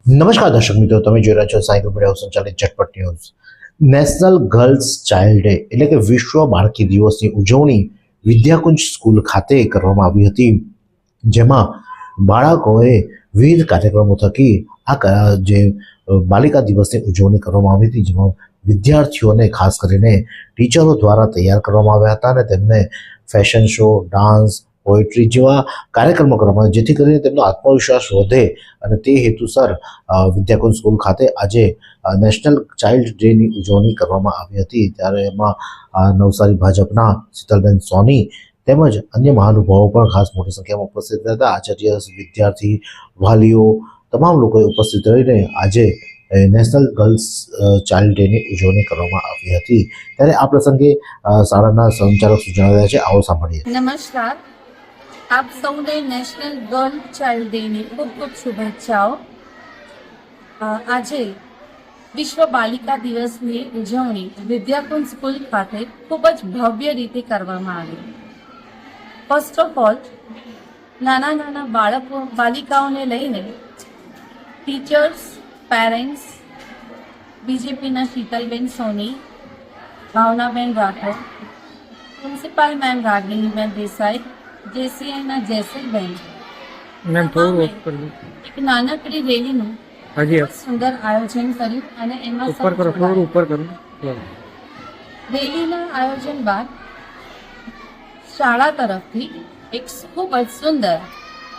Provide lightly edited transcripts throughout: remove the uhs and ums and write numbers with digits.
નમસ્કાર દર્શક મિત્રો, તમે જોઈ રહ્યા છો સાયકલ મીડિયા સંચાલિત ઝટપટ news. National girls child day એટલે કે વિશ્વ બાળકી દિવસની ઉજવણી વિદ્યાકુંજ સ્કૂલ ખાતે કરવામાં આવી હતી, જેમાં બાળકોએ વિવિધ કાર્યક્રમો થકી જે બાલિકા દિવસની ઉજવણી કરવામાં આવી હતી, જેમાં વિદ્યાર્થીઓને ખાસ કરીને ટીચરો દ્વારા તૈયાર કરવામાં આવ્યા હતા અને તેમને ફેશન શો, ડાન્સ, પોએટ્રી જેવા કાર્યક્રમો કરવામાં, જેથી કરીને તેમનો આત્મવિશ્વાસ વધે અને તે હેતુસર વિદ્યાકુંજ સ્કૂલ ખાતે આજે નેશનલ ચાઇલ્ડ ડેની ઉજવણી કરવામાં આવી હતી. ત્યારે એમાં નવસારી ભાજપના શીતલબેન સોની તેમજ અન્ય મહાનુભાવો પણ ખાસ મોટી સંખ્યામાં ઉપસ્થિત રહ્યા હતા. આચાર્ય, વિદ્યાર્થી, વાલીઓ તમામ લોકોએ ઉપસ્થિત રહીને આજે નેશનલ ગર્લ્સ ચાઇલ્ડ ડેની ઉજવણી કરવામાં આવી હતી. ત્યારે આ પ્રસંગે શાળાના સંચાલક શું જણાવી રહ્યા છે, આવો સાંભળીએ. નમસ્કાર, આપ સૌને નેશનલ ગર્લ ચાઇલ્ડ ડેની ખૂબ ખૂબ શુભેચ્છાઓ. આજે વિશ્વ બાલિકા દિવસની ઉજવણી વિદ્યાકુંજ સ્કૂલ ખાતે ખૂબ જ ભવ્ય રીતે કરવામાં આવી. ફર્સ્ટ ઓફ ઓલ, નાના નાના બાલિકાઓને લઈને ટીચર્સ, પેરેન્ટ્સ, બીજેપીના શીતલબેન સોની, ભાવનાબેન રાઠોડ, પ્રિન્સિપાલ મેમ રાગિણીબેન દેસાઈ, જેસીઆઈના જયસલબેન એક નાનકડી રેલીનું સુંદર આયોજન કર્યું અને એમાં રેલીના આયોજન બાદ શાળા તરફથી એક ખૂબ જ સુંદર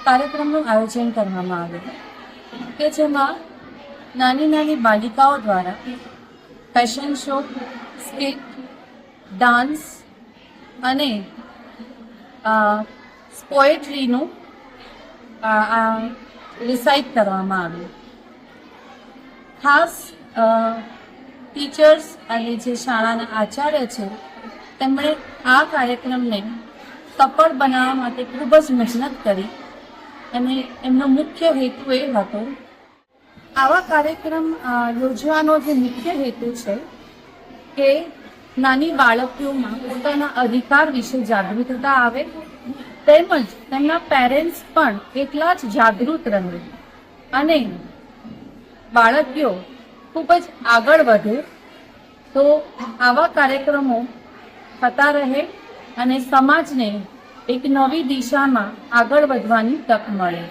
કાર્યક્રમનું આયોજન કરવામાં આવ્યું કે જેમાં નાની નાની બાલિકાઓ દ્વારા ફેશન શો, સ્કિટ, ડાન્સ અને પોએટ્રીનું રિસાઇટ કરવામાં આવ્યું. ખાસ ટીચર્સ અને જે શાળાના આચાર્ય છે તેમણે આ કાર્યક્રમને સફળ બનાવવા માટે ખૂબ જ મહેનત કરી અને એમનો મુખ્ય હેતુ એ હતો, આવા કાર્યક્રમ યોજવાનો જે મુખ્ય હેતુ છે કે નાની બાળકીઓમાં પોતાના અધિકાર વિશે જાગૃતતા આવે તેમજ તેમના પેરેન્ટ્સ પણ એટલા જ જાગૃત રહે અને બાળકીઓ ખૂબ જ આગળ વધે. તો આવા કાર્યક્રમો થતા રહે અને સમાજને એક નવી દિશામાં આગળ વધવાની તક મળે.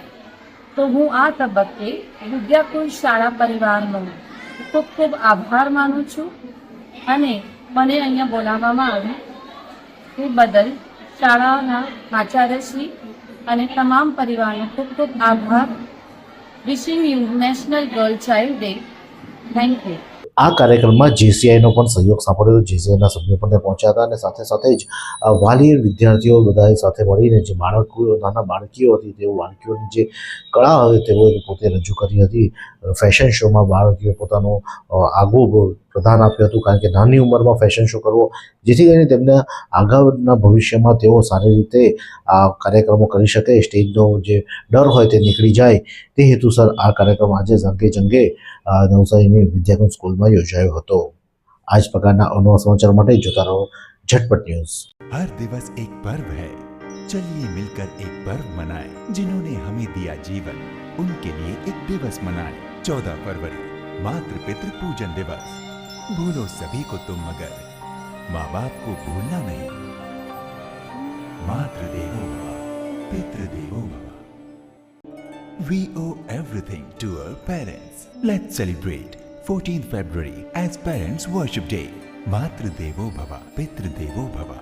તો હું આ તબક્કે વિદ્યાકુંજ શાળા પરિવારનો ખૂબ ખૂબ આભાર માનું છું અને મને અહીંયા બોલાવવામાં આવી એ બદલ શાળાના આચાર્યશ્રી અને તમામ પરિવારનો ખૂબ ખૂબ આભાર. Wishing you national girl child day. Thank you. આ કાર્યક્રમમાં જેસીઆઈનો પણ સહયોગ સાંપડ્યો. જેસીઆઈના સભ્યો પણ પહોંચ્યા હતા અને સાથે જ વાલી, વિદ્યાર્થીઓ બધાએ સાથે મળીને જે નાના બાળકીઓ હતી તેઓ બાળકીઓની જે કળા હતી તેઓએ પોતે રજૂ કરી હતી. ફેશન શોમાં બાળકીઓ પોતાનું આગવું પ્રદાન આપ્યું હતું, કારણ કે નાની ઉંમરમાં ફેશન શો કરવો જેથી કરીને તેમના આગળના ભવિષ્યમાં તેઓ સારી રીતે આ કાર્યક્રમો કરી શકે, સ્ટેજનો જે ડર હોય તે નીકળી જાય, તે હેતુસર આ કાર્યક્રમ આજે જંગે નવસારીની વિદ્યાકુંજ સ્કૂલમાં યોજાયો હતો. આ જ પ્રકારના અવનવા સમાચાર માટે જોતા રહો झटपट न्यूज. हर दिवस एक पर्व है, चलिए मिलकर एक पर्व मनाएं. जिन्होंने हमें दिया जीवन, उनके लिए एक दिवस मनाएं. 14 फरवरी मातृ पितृ पूजन दिवस. भूलो सभी को तुम मगर माँ बाप को भूलना नहीं. मातृदेवो भव, पितृदेवो भव. We owe everything to our parents. Let's celebrate 14th February as Parents Worship Day. मातृदेवो भव, पितृदेवो भव.